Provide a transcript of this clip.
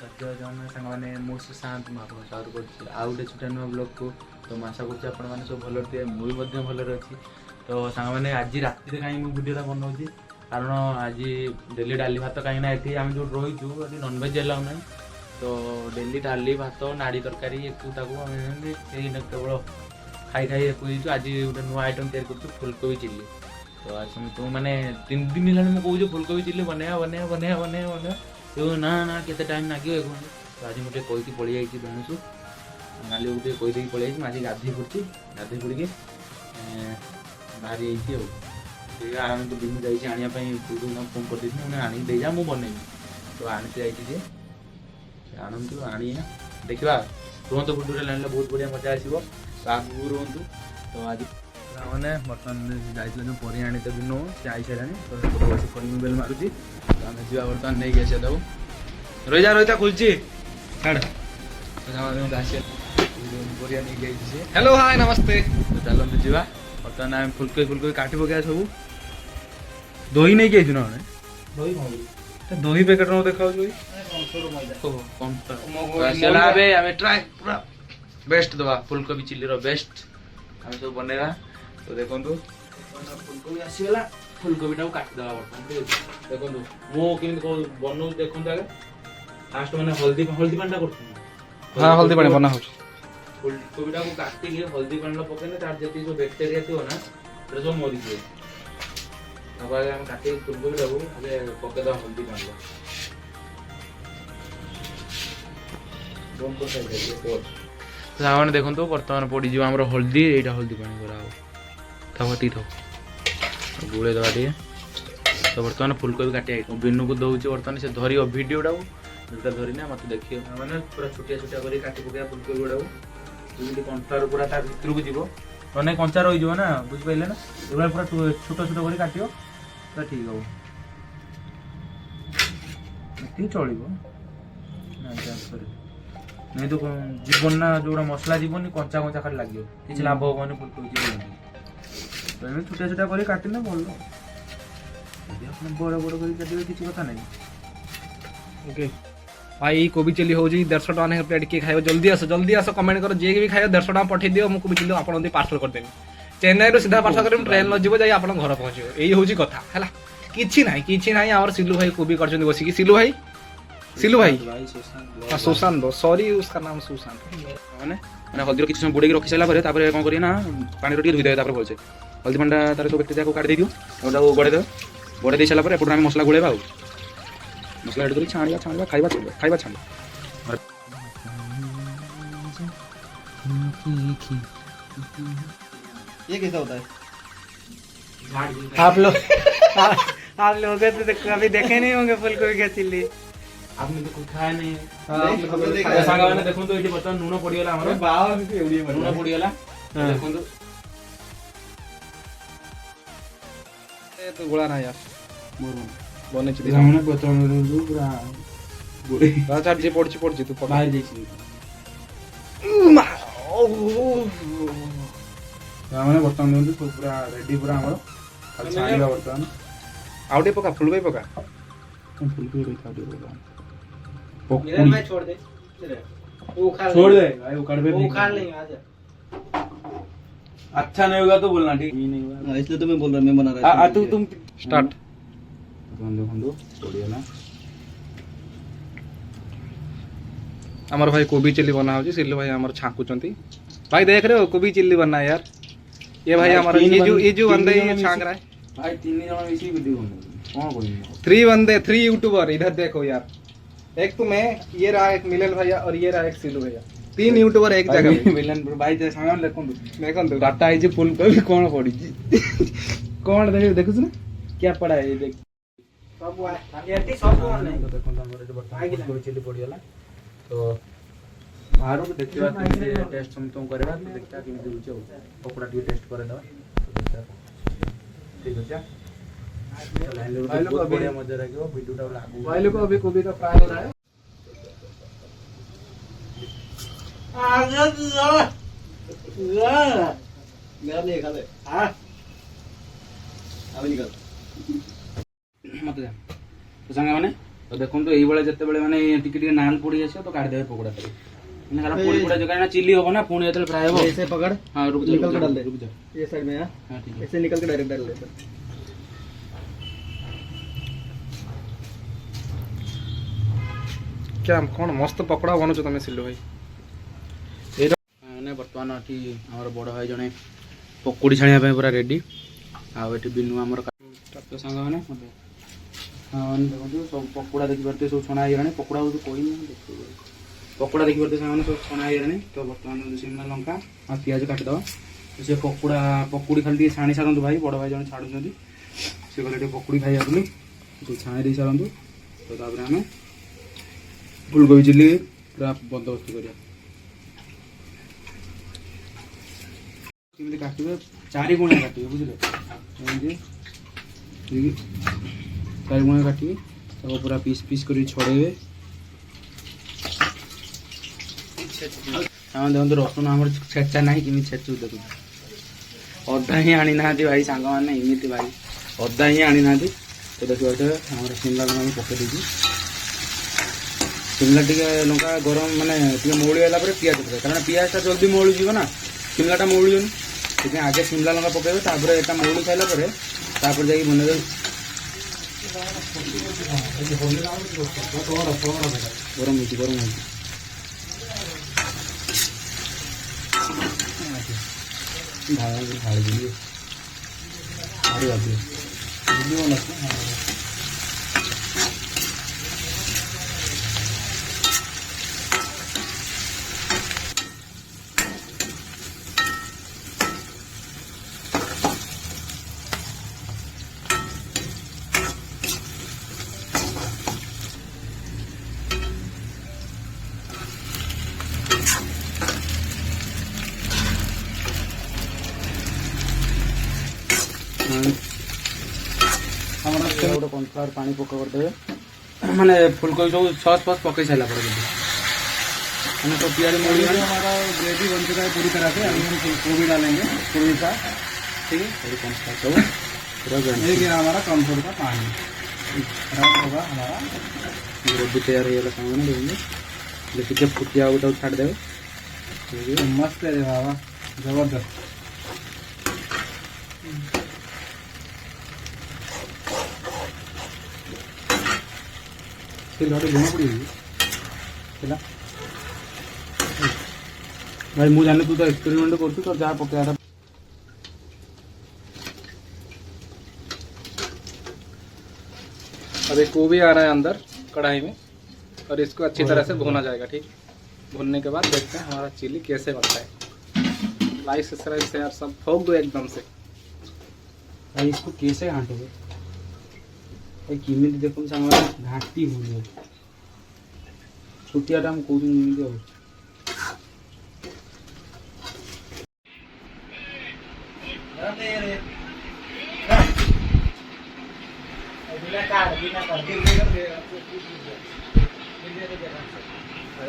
जन सांगने मो सुशांत स्वागत कर आउ गोटे छोटा नुआ ब्लॉग को तो मैं आशा कर सब भल थे मुझे भलर अच्छी तो सांग आज राति कहीं वीडियोटा बनाऊँगी कारण आज डेली डाली भात कहीं ये आम जो रहीचु नॉनवेज एलाउ ना तो डेली डाली भात नाड़ी तरकारी केवल खाई खाई एक आज गोटे नुआ आइटम तैयार कर फुलकोबी चिल्ली तो आज तुम मैंने 3 दिन है कहूँ फुलकोबी चिल्ली बनवा बनवा बनवा बनवा बनवा तो ना ना केते टाइम लगे तो आज मुझे कहीकि पलि जाइए बेणुसु नाली गोटे कहीदे पलि आज गाधे पड़ी गाधे पड़ी बाहरी जाइए आराम तो दिन जाइए आने फोन कर मैंने आनी दे जा मुझे बनैमी तो आनी जाइए आणतु आनी देखा रुहतु वीडियो लाइन बहुत बढ़िया मजा आसो तो आगू रुहतु तो आज मैंने बर्तमान जाइए जो परी आनी तो बिनु सी आई सारा तो बस कलिंग बेल मारुची तो आम जा बर्तमान नहीं आसा दू रही रही खुलची छाड़ परिया नहीं हेलो हाय नमस्ते तो चलते जा बर्तमान आम फुलकोबी फुलकोबी काटी पकड़ा सब दही नहीं आई ना दही पैकेट देखा ट्राए पूरा बेस्ट दवा फुलकोबी चिल्ली रो बेस्ट आम सब बनवा तो देखो फुलकोबी आसीगला फुलकोबी काटिदेवा बर्तमान देखो मुझे बनाऊ देखो आगे फास्ट मैंने हल्दी हल्दी पानी कर हाँ हल्दी पानी बना फुलकोबी काटिक हल्दी पानी पकड़ने तार जी जो बैक्टेरिया थी ना सब मरीजे काटिक फुलकोबी आगे पकईद हल्दी पानी देखो तो बर्तमान पड़ज आम हल्दी यहाँ हल्दी पानी कराती था गोले दवा टे तो बर्तमान फुलकोबी काटी बिनु को दौर बर्तमान से धर भिडियो जो धरना मत देखिए मैंने पूरा छोटिया छोटिया कर काटी पकड़ा फुलकोबी गुड़ा जमी कंचार पूरा भितर को जीव मैंने कंचा रही ना बुझिपारे ना ये पूरा छोट छोट कर काट पूरा ठीक हम चलो नहीं तो जीवन ना जो मसला जीवन कंचा कंचा खाली लगे किसी लाभ हम फुलकोबी जीवन तो एम छोटा छोटा कर काटना भल बड़ बड़ कर किसी कथा नहीं ओके भाई कोबी चिल्ली हो 150 टका प्लेट किए खाइब जल्दी आस कमेंट कर जे भी खाइब 150 टका पठे दियो मु कोबी चिल्ली आपन पार्सल कर देबी चेन्नई रो सीधा पार्सल कर ट्रेन न जीव जाई आपन घर पहुंचो एई होची कथा हैला किछि नाही हमर सिल्लू भाई कोबी करछन बसी की सिल्लू भाई हां सुशांत सॉरी उसका नाम सुशांत माने माने हल्दी किछि समय बुड़े के रखि साला परे तापर कोन करिए ना पानी रो धुई दे तापर बोलछे हल्दी पांडा तार सब बैक्टेरिया को काट दे दियो ओटा गड़े दे गड़े दे साला परे एपट हम मसला गुळेबा मसला ऐड करी छाणिया खाइबा छाण ये कैसा होता है? आप लोग तो कभी देखे नहीं होंगे फुलकोबी का चिल्ली आपने तो कुछ खाया नहीं है सांगा मैंने देखो तो ये बर्तमान नून पड़ीगला हमर बावा से एउडी नून पड़ीगला देखो तो गोला ना यार मोर बने छि हमने बर्तमान रो पूरा बुड़ी राजा जे पड़छि तू बाहर जाइछि हमने बर्तमान तो पूरा रेडी पूरा हमर खाली छाणीबा बर्तमान आउटे पका फुलकोबी पका फुलकोबी रही था दे इधर मैं छोड़ दे वो छोड़ दे भाई उखाड़ पे वो उखाड़ लेंगे आजा अच्छा नहीं होगा तो बोलना ठीक नहीं होगा इसलिए तो मैं बोल रहा मैं बना रहा आ तुम स्टार्ट बंदो छोड़िए ना हमर भाई कोबी चिल्ली बना होची सिल्लू भाई हमर छाकुचंती भाई देख रहे हो कोबी चिल्ली बनना है यार ये भाई हमारा ये जो बंदे ये छाक रहा है भाई 3 जन इसी वीडियो बना कौन कोई 3 बंदे 3 यूट्यूबर इधर देखो यार एक तो मैं ये रहा एक मिलन भैया और ये रहा एक सिल्लू भैया 3 यूट्यूबर एक जगह पे मिलन भाई जे सामान देखो डाटा आई जे फुलकोबी कौन पड़ी कौन देखुस ना क्या पड़ा है ये देख सब हुआ ये सब हुआ नहीं तो देखो हमर जो बर्तन फुलकोबी चिल्ली पड़ीगला तो बाहर को देखिबा टेस्ट हम तो करबा देखता कि दिउ पकोड़ा टी टेस्ट करे दवा ठीक है भाई लोग अभी बढ़िया मजा रहेगा वीडियो टा लागू भाई लोग अभी कोबी का फ्राई हो रहा है आजा मेरा नहीं खा ले हां अभी निकल मत जा तो संगा माने तो देखो ये भाई जिते मैंने टिके नाल पड़ी आस तो काटिदेवे पकोड़ा तक कारण पोड़ी पोड़ा जो कहीं चिल्ली हम ना पुणी जो फ्राए हो ऐसे पकड़, हाँ रुक निकल के डाल जा दे। रुक जा ये साइड में हाँ ठीक है ऐसे निकल के डायरेक्ट डाल दे। क्या कौन मस्त पकोड़ा बनौछ तुम सिल्लू भाई मैंने बर्तमान एटी आम बड़ भाई जड़े पकोड़ी छाणिया पूरा रेडी आठ बिनु आम तो सांग मैंने हाँ देखो सब पकोड़ा देखिए सब छणा हो पकोड़ा को कोई पकोड़ा देखिए सांग सब छणा हो तो बर्तमान शिमला लंका और पिज काटिदेव से पकोड़ा पकोड़ी खाली छाणी सारतु भाई बड़ भाई जन छाड़ुं से कहले पकोड़ी खाइबा बोली छाणी दे सारतु तो तापर आम फुलकोबी चिल्ली पूरा बंदोबस्त करिया केମିତି काटिबे चारि गुणा काटिबे बुझिले एमती चारि गुणा काटिबे तो पूरा पीस पीस करी छड़ेबे हाँ देखो रसुन आम छेचा ना कि छेचु देखो अदा ही आनी ना भाई सांग मैंने एमती भाई अदा ही आनी ना तो देखिए आम शिमला लंका पकई देती शिमला टिके लंका गरम माने मौली है पिज पकाए कारण पिजटा जल्दी मौली जीव ना शिमलाटा मौलियोनी से आगे शिमला लंका पकेबे तापर एटा मौली सारा तापर जाई बनइबे गरम होती गरम होती ढाड़ी दिए अरे बाप गोटे कॉर्नफ्लावर पानी पका करदे माने फुलकोबी सब सॉस फॉस पकई सारा पर मैंने तो प्याज मोड़ी हमारा ग्रेवी बन चुका है पूरी तरह से अभी हम फुलकोबी डालेंगे पूरी सा ठीक है और कॉर्नफ्लावर सब पूरा ये हमारा कॉर्नफ्लावर का पानी होगा हमारा ग्रेवी तैयार हो गया सामने देंगे देखिए फुटिया होगा तो छाड़ देवे मस्त है बाबा जबरदस्त भाई मुझे जाने तू तो एक्सपेरिमेंट कर तो जहाँ पकड़ा था अब एक गोभी आ रहा है अंदर कढ़ाई में और इसको अच्छी तरह से भुना जाएगा। ठीक, भुनने के बाद देखते हैं हमारा चिली कैसे बनता है। लाइक सब्सक्राइब शेयर सब ठोक दो एकदम से। भाई इसको कैसे घाटोगे भाई किमी देखो सामने घाटी हो गई छुट्टियाटा हम कौन हो अरे